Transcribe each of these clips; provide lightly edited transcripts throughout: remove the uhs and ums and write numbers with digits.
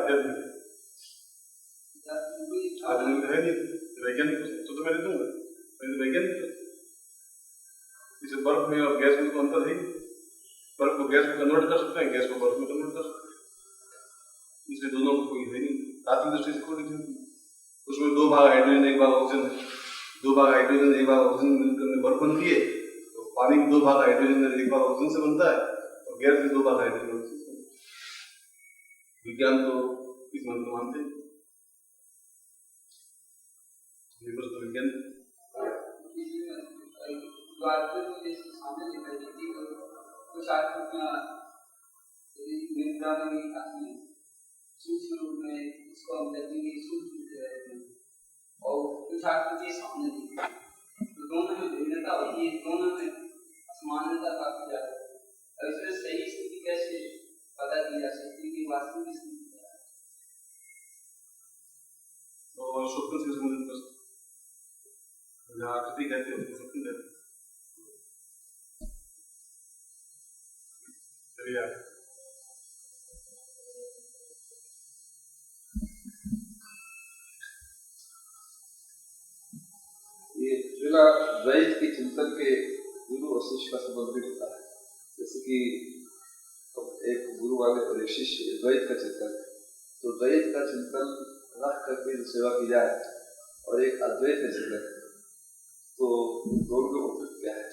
आध्यात्मिक आधुनिक है नहीं, वैज्ञानिक तो मैं दे दूंगा, वैज्ञानिक इसे बर्फ में और गैस में तो अंतर है। बर्फ को गैस में कन्वर्ट कर सकते हैं, गैस को बर्फ में कन्वर्ट कर सकते हैं, इसलिए दोनों को कोई है नहीं। तात्विक दृष्टि से कोई नहीं, उसमें 2 भाग हाइड्रोजन 1 भाग ऑक्सीजन, 2 भाग हाइड्रोजन 1 भाग ऑक्सीजन मिलकर बर्फ बनती है। तो पानी में 2 भाग हाइड्रोजन 1 भाग ऑक्सीजन से बनता है और गैस में 2 भाग हाइड्रोजन से बनता है। विज्ञान तो इस मंत्र मानते हैं, तो विज्ञान सूक्ष्म रूप में इसको हम देखेंगे, सूक्ष्म और कुछ आकृति सामने दिखती है, तो दोनों में भिन्नता होती है, दोनों में असमानता काफी ज्यादा है। और इसमें सही स्थिति कैसे पता की जा सकती है कि वास्तविक स्थिति क्या है? और स्वप्न से संबंधित प्रश्न, जहाँ आकृति कहते हैं उसको स्वप्न कहते हैं। चलिए आगे। ये जिला द्वैत के चिंतन के गुरु और शिष्य का संबंध भी होता है। जैसे कि एक गुरु वाले और एक शिष्य द्वैत का चिंतन, तो द्वैत का चिंतन रख करके जो सेवा की जाए और एक अद्वैत का चिंतन, तो दोनों में उपयुक्त क्या है?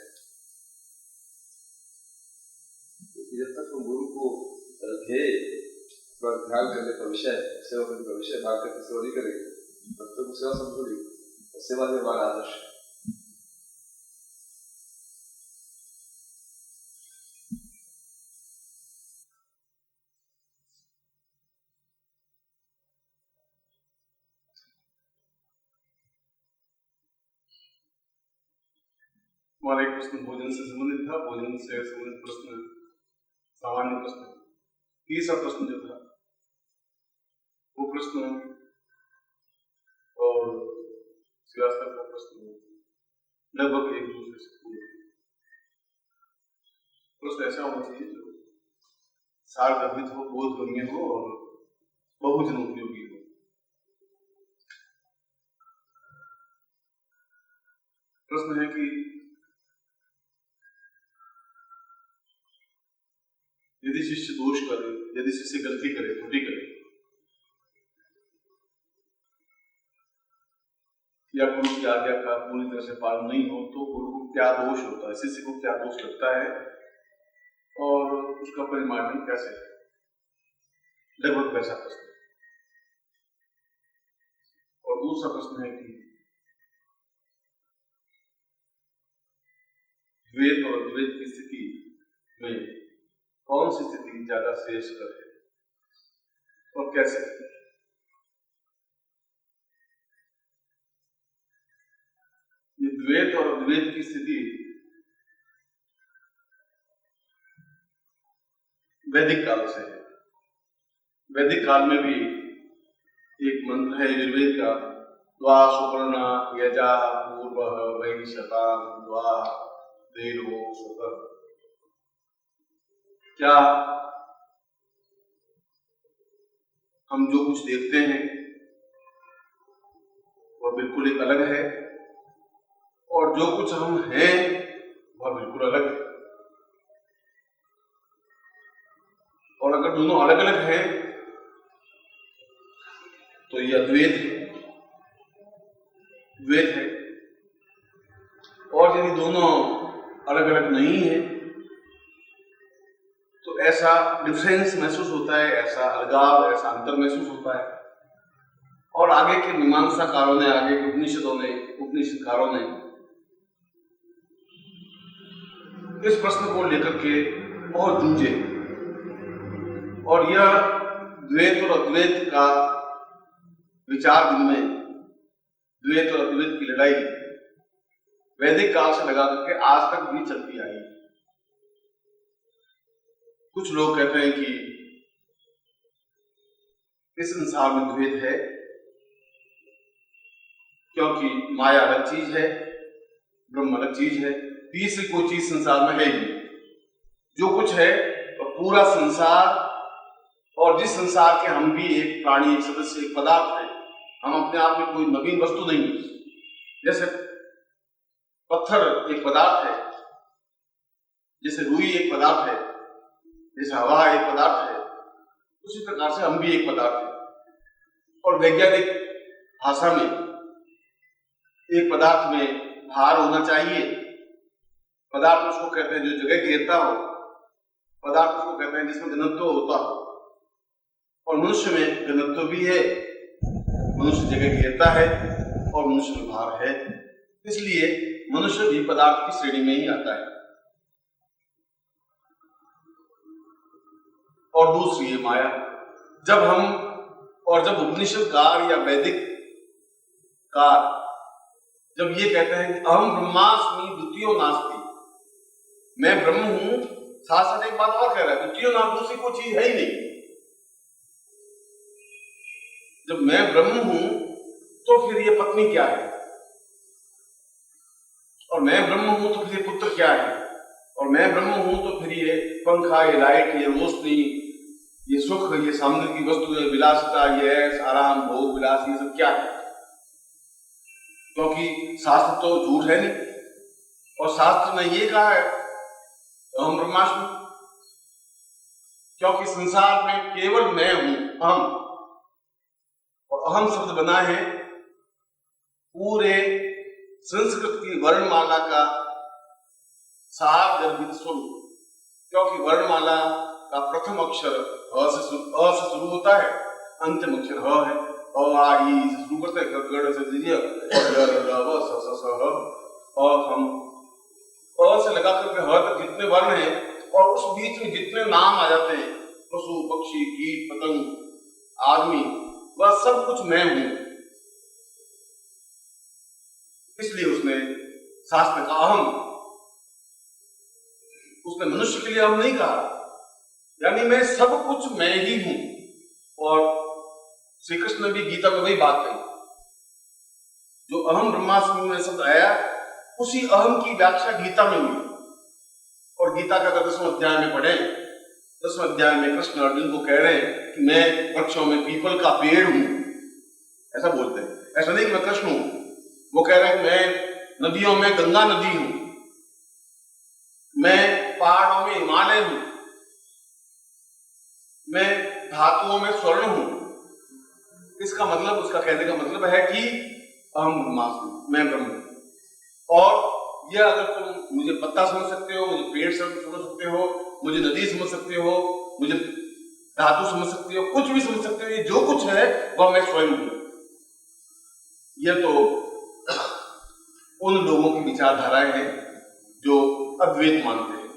जब तक हम गुरु को ध्येय पर ध्यान करने का विषय, सेवा करने का विषय मान करके सेवा नहीं करेंगे, तब तक सेवा संभव नहीं। सेवा में हमारा आदर्श हमारा एक प्रश्न भोजन से संबंधित था, भोजन से संबंधित प्रश्न सामान्य प्रश्न। तीसरा प्रश्न जो था वो प्रश्न और श्रीवास्तव का प्रश्न लगभग एक दूसरे से पूर्ण। प्रश्न ऐसा होना चाहिए जो सार्वगर्भित हो, बोधगम्य हो और बहुजन उपयोगी हो। प्रश्न है कि यदि शिष्य दोष करे, यदि शिष्य गलती करे, त्रुटि करे, या गुरु की आज्ञा का पूरी तरह से पालन नहीं हो, तो गुरु को क्या दोष होता है, शिष्य को क्या दोष लगता है और उसका परिमार्जन कैसे है? लगभग वैसा प्रश्न। और दूसरा प्रश्न है कि द्वैत और अद्वैत की स्थिति में कौन सी स्थिति ज्यादा श्रेयस्कर है और कैसे? ये द्वैत और अद्वैत की स्थिति वैदिक काल से है। वैदिक काल में भी एक मंत्र है यजुर्वेद का, द्वा सुपर्णा यजा पूर्वः वैशतान द्वा देनो सुपर। क्या हम जो कुछ देखते हैं वह बिल्कुल एक अलग है और जो कुछ हम हैं वह बिल्कुल अलग है? और अगर दोनों अलग अलग हैं तो यह अद्वैत है, द्वैत है। और यदि दोनों अलग अलग नहीं है तो ऐसा डिफरेंस महसूस होता है, ऐसा अलगाव, ऐसा अंतर महसूस होता है। और आगे के मीमांसाकारों ने, आगे के उपनिषदकारों ने इस प्रश्न को लेकर के बहुत जूझे और यह द्वैत और अद्वैत का विचार विनिमय, द्वैत और अद्वैत की लड़ाई वैदिक काल से लगा करके आज तक भी चलती आई। कुछ लोग कहते हैं कि इस संसार में द्वैत है क्योंकि माया अलग चीज है, ब्रह्म अलग चीज है, तीसरी कोई चीज संसार में है ही। जो कुछ है वह पूरा संसार और जिस संसार के हम भी एक प्राणी, एक सदस्य, एक पदार्थ है, हम अपने आप में कोई नवीन वस्तु नहीं है। जैसे पत्थर एक पदार्थ है, जैसे रुई एक पदार्थ है, जैसे हवा एक पदार्थ है, उसी प्रकार से हम भी एक पदार्थ है। और वैज्ञानिक भाषा में एक पदार्थ में भार होना चाहिए। पदार्थ उसको कहते हैं जो जगह घेरता हो, पदार्थ उसको कहते हैं जिसमें घनत्व होता हो। और मनुष्य में घनत्व भी है, मनुष्य जगह घेरता है और मनुष्य में भार है, इसलिए मनुष्य भी पदार्थ की श्रेणी में ही आता है। और दूसरी है माया। जब उपनिषदकार या वैदिक कार जब ये कहते हैं कि अहम ब्रह्मास्मि द्वितीयो नास्ति, मैं ब्रह्म हूं, साथ साथ एक बात और कह रहा है, द्वितीयो नास्ति, दूसरी कोई चीज है ही नहीं। जब मैं ब्रह्म हूं तो फिर ये पत्नी क्या है, और मैं ब्रह्म हूं तो फिर ये पुत्र क्या है, और मैं ब्रह्म हूं तो फिर ये पंखा, ये लाइट, ये रोशनी, ये सुख, ये सामने की वस्तु, ये विलासिता, ये ऐश, आराम, भोग, विलास, ये सब क्या है? क्योंकि शास्त्र तो झूठ है नहीं, और शास्त्र ने ये कहा है अहम ब्रह्मास्मि, क्योंकि संसार में केवल मैं हूं, अहम। और अहम शब्द बना है पूरे संस्कृत की वर्णमाला का सार गर्भित स्वरूप, क्योंकि वर्णमाला का प्रथम अक्षर अ से शुरू होता है, अंतिम अक्षर ह है, और आ ई से शुरू करते हैं, गड़ से दीजिए, और हम अ से लगा करके ह तक जितने वर्ण हैं और उस बीच में जितने नाम आ जाते हैं, पशु, पक्षी, कीट, पतंग, आदमी, वह सब कुछ मैं हूं। इसलिए उसने शास्त्र का अहम, उसने मनुष्य के लिए अहम नहीं कहा, यानी मैं सब कुछ मैं ही हूं। और श्री कृष्ण ने भी गीता में वही बात कही, जो अहम ब्रह्मास्मि में शब्द आया, उसी अहम की व्याख्या गीता में हुई। और गीता का अगर 10वें अध्याय में पढ़े, 10वें अध्याय में कृष्ण अर्जुन को कह रहे हैं कि मैं वृक्षों में पीपल का पेड़ हूं, ऐसा बोलते हैं। ऐसा नहीं कि मैं कृष्ण हूं, वो कह रहे हैं कि मैं नदियों में गंगा नदी हूं, मैं पहाड़ों में हिमालय हूं, मैं धातुओं में स्वर्ण हूं। इसका मतलब, उसका कहने का मतलब है कि अहम ब्रह्मास्मि, मैं ब्रह्म हूं। और यह अगर तुम मुझे पत्ता समझ सकते हो, मुझे पेड़ समझ सकते हो, मुझे नदी समझ सकते हो, मुझे धातु समझ सकते हो, कुछ भी समझ सकते हो, ये जो कुछ है वह मैं स्वयं हूं। यह तो उन लोगों की विचारधाराएं हैं जो अद्वैत मानते हैं।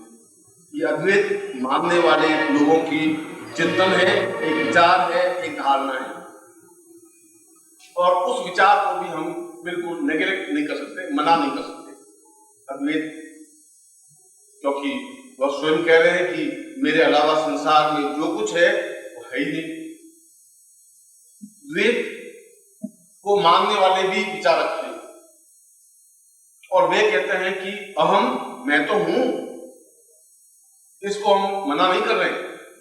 ये अद्वैत मानने वाले लोगों की चिंतन है, एक विचार है, एक धारणा है, और उस विचार को भी हम बिल्कुल नेगलेक्ट नहीं कर सकते, मना नहीं कर सकते। अद्वैत, क्योंकि वह स्वयं कह रहे हैं कि मेरे अलावा संसार में जो कुछ है वो है ही नहीं। द्वैत को मानने वाले भी विचारक हैं, और वे कहते हैं कि अहम, मैं तो हूं, इसको हम मना नहीं कर रहे,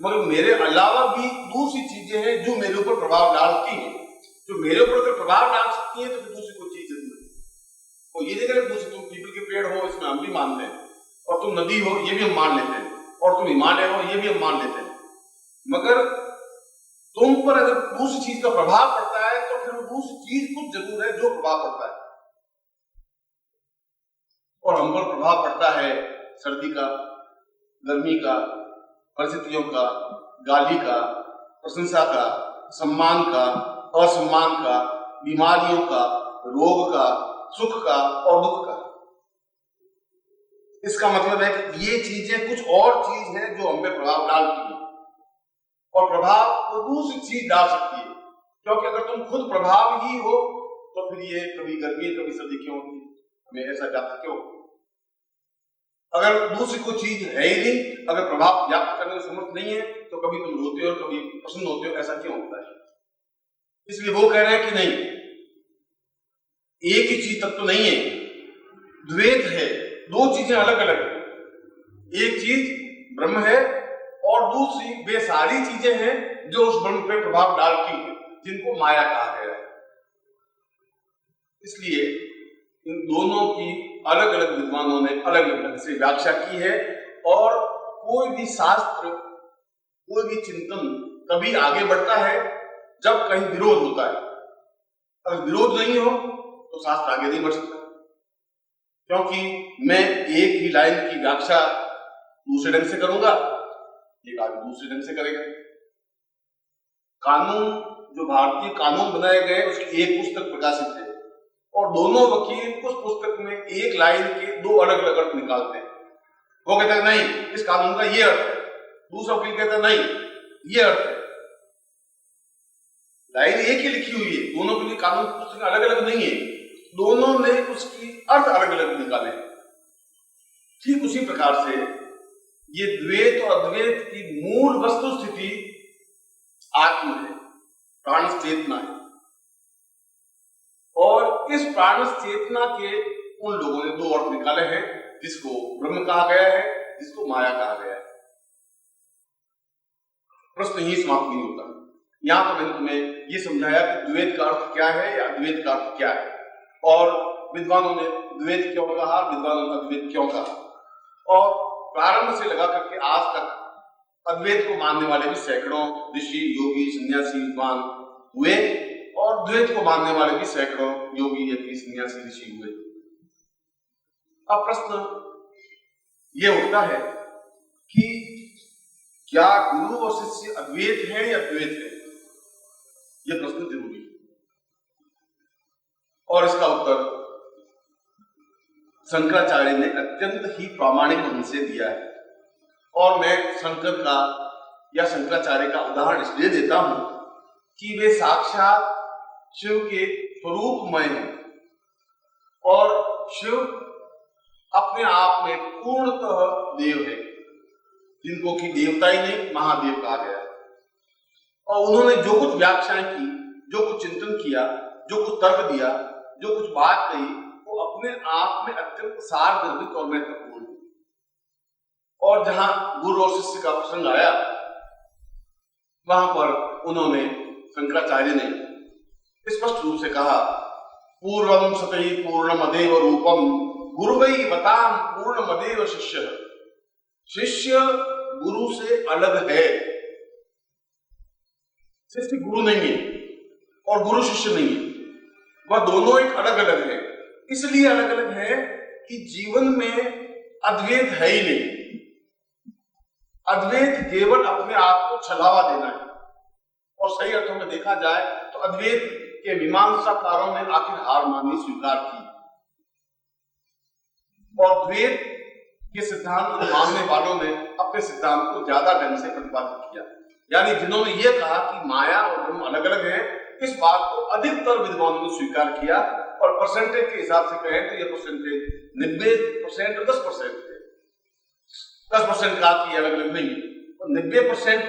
मगर मेरे अलावा भी दूसरी चीजें हैं जो मेरे ऊपर प्रभाव डालती हैं। जो मेरे ऊपर अगर प्रभाव डाल सकती है तो फिर दूसरी कोई चीज नहीं है। तो ये नहीं करें दूसरी, तुम पीपल के पेड़ हो, इसमें हम भी मानते हैं, और तुम नदी हो, ये भी हम मान लेते हैं, और तुम हिमालय हो, ये भी हम मान लेते हैं, मगर तुम पर अगर दूसरी चीज का प्रभाव पड़ता है तो फिर वो दूसरी चीज कुछ जरूर है जो प्रभाव पड़ता है। और हम पर प्रभाव पड़ता है सर्दी का, गर्मी का, परिस्थितियों का, गाली का, प्रशंसा का, सम्मान का, असम्मान का, बीमारियों का, रोग का, सुख का और दुख का। इसका मतलब है कि ये चीजें कुछ और चीज है जो हम पे प्रभाव डालती है, और प्रभाव को दूसरी चीज डाल सकती है। क्योंकि अगर तुम खुद प्रभाव ही हो तो फिर ये कभी गर्मी कभी सर्दी क्यों होती है, हमें ऐसा जाता क्यों? अगर दूसरी कोई चीज है ही नहीं, अगर प्रभाव व्याप्त करने में समर्थ नहीं है, तो कभी तुम रोते हो, कभी प्रसन्न होते हो, ऐसा क्यों होता है? इसलिए वो कह रहे हैं कि नहीं, एक ही चीज तक तो नहीं है, द्वैत है, दो चीजें अलग अलग है। एक चीज ब्रह्म है और दूसरी वे सारी चीजें हैं जो उस ब्रह्म पे प्रभाव डालती हैं, जिनको माया कहा गया है। इसलिए इन दोनों की अलग अलग विद्वानों ने अलग अलग ढंग से व्याख्या की है, और कोई भी शास्त्र, कोई भी चिंतन कभी आगे बढ़ता है जब कहीं विरोध होता है। अगर विरोध नहीं हो तो शास्त्र आगे नहीं बढ़ सकता, क्योंकि मैं एक ही लाइन की व्याख्या दूसरे ढंग से करूंगा, एक आगे दूसरे ढंग से करेगा। कानून, जो भारतीय कानून बनाए गए, उसकी एक पुस्तक प्रकाशित है, और दोनों वकील उस पुस्तक में एक लाइन के दो अलग अलग अर्थ निकालते हैं। वो कहता है नहीं, इस कानून का ये अर्थ है, दूसरा वकील कहता है नहीं, ये अर्थ है। लाइन एक ही लिखी हुई है, दोनों के लिए कानून पुस्तक अलग अलग नहीं है, दोनों ने उसकी अर्थ अलग अलग निकाले। ठीक उसी प्रकार से ये द्वैत और अद्वैत की मूल वस्तु स्थिति आत्म है, प्राण चेतना है, और इस प्राण चेतना के उन लोगों ने दो अर्थ निकाले हैं, जिसको ब्रह्म कहा गया है, जिसको माया कहा गया है। प्रश्न ही समाप्त नहीं होता। यहां तो मैंने तुम्हें ये समझाया कि द्वैत का अर्थ क्या है या अद्वैत का अर्थ क्या है, और विद्वानों ने द्वैत क्यों कहा, विद्वानों ने अद्वैत क्यों कहा, और प्रारंभ से लगा करके आज तक अद्वैत को मानने वाले भी सैकड़ों ऋषि, योगी, सन्यासी, विद्वान हुए, और द्वैत को मानने वाले भी सैकड़ों योगी, यति, सन्यासी, ऋषि हुए। अब प्रश्न ये उठता है कि क्या गुरु और शिष्य अद्वैत है या द्वैत है? यह प्रश्न जरूरी है, और इसका उत्तर शंकराचार्य ने अत्यंत ही प्रामाणिक ढंग से दिया है। और मैं शंकर का या शंकराचार्य का उदाहरण इसलिए देता हूं कि वे साक्षात शिव के स्वरूपमय हैं, और शिव अपने आप में पूर्णतः देव है, जिनको कि देवता ही नहीं महादेव कहा गया है। और उन्होंने जो कुछ व्याख्याएं की, जो कुछ चिंतन किया, जो कुछ तर्क दिया, जो कुछ बात कही, वो अपने आप में अत्यंत सारगर्भित और महत्वपूर्ण है। और जहां गुरु और शिष्य का प्रसंग आया, वहां पर उन्होंने, शंकराचार्य ने स्पष्ट रूप से कहा, पूर्वम सतई पूर्णमदेव रूपम गुरुवै बताम पूर्णमदेव शिष्य। शिष्य गुरु से अलग है, शिष्य गुरु नहीं है और गुरु शिष्य नहीं है, वह दोनों एक अलग अलग है। इसलिए अलग अलग है कि जीवन में अद्वैत है ही नहीं। अद्वैत केवल अपने आप को छलावा देना है, और सही अर्थों में देखा जाए तो अद्वैत के मीमांसाकारों ने आखिर हार माननी स्वीकार की, और द्वैत के सिद्धांत को मानने वालों ने अपने सिद्धांत को ज्यादा ढंग से प्रतिपादित किया। यानी जिन्होंने ये कहा कि माया और ब्रह्म अलग अलग है, इस बात को अधिकतर विद्वानों ने स्वीकार किया, और परसेंटेज के हिसाब से कहें तो यह परसेंटेज 90% और 10% है। 10% कहा कि अलग अलग नहीं है, और 90%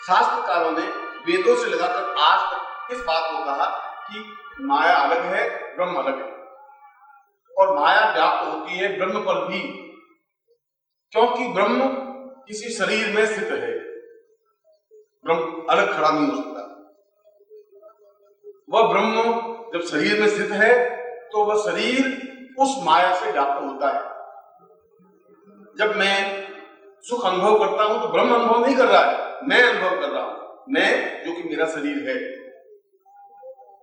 शास्त्रकारों ने वेदों से लगाकर आज तक इस बात को कहा कि माया अलग है, ब्रह्म अलग है, और माया व्याप्त होती है ब्रह्म पर भी, क्योंकि ब्रह्म किसी शरीर में स्थित है, ब्रह्म अलग खड़ा नहीं हो सकता। वह ब्रह्म जब शरीर में स्थित है तो वह शरीर उस माया से व्याप्त होता है। जब मैं सुख अनुभव करता हूं तो ब्रह्म अनुभव नहीं कर रहा है, मैं अनुभव कर रहा हूं। मैं, जो कि मेरा शरीर है,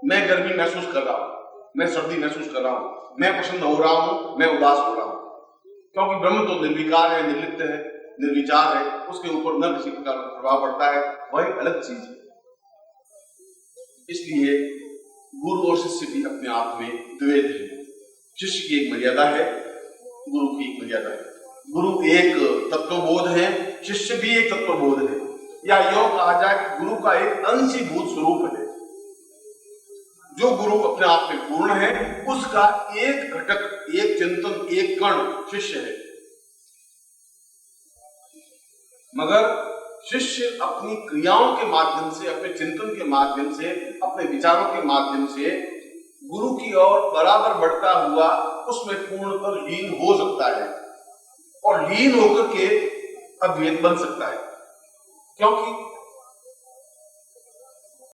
मैं गर्मी महसूस कर रहा हूं, मैं सर्दी महसूस कर रहा हूं, मैं प्रसन्न हो रहा हूं, मैं उदास हो रहा हूं, क्योंकि ब्रह्म तो निर्विकार है, निर्लिप्त है, निर्विचार है, उसके ऊपर न किसी प्रकार का प्रभाव पड़ता है, वह एक अलग चीज है। इसलिए गुरु और शिष्य भी अपने आप में द्वैत है। शिष्य की एक मर्यादा है, गुरु की एक मर्यादा है। गुरु एक तत्वबोध है, शिष्य भी एक तत्वबोध है, या यूं कहा जाए कि गुरु का एक अंशीभूत स्वरूप है। जो गुरु अपने आप में पूर्ण है, उसका एक घटक, एक चिंतन, एक कण शिष्य है। मगर शिष्य अपनी क्रियाओं के माध्यम से, अपने चिंतन के माध्यम से, अपने विचारों के माध्यम से गुरु की ओर बराबर बढ़ता हुआ उसमें पूर्णतः लीन हो सकता है, और लीन होकर के अद्वैत बन सकता है। क्योंकि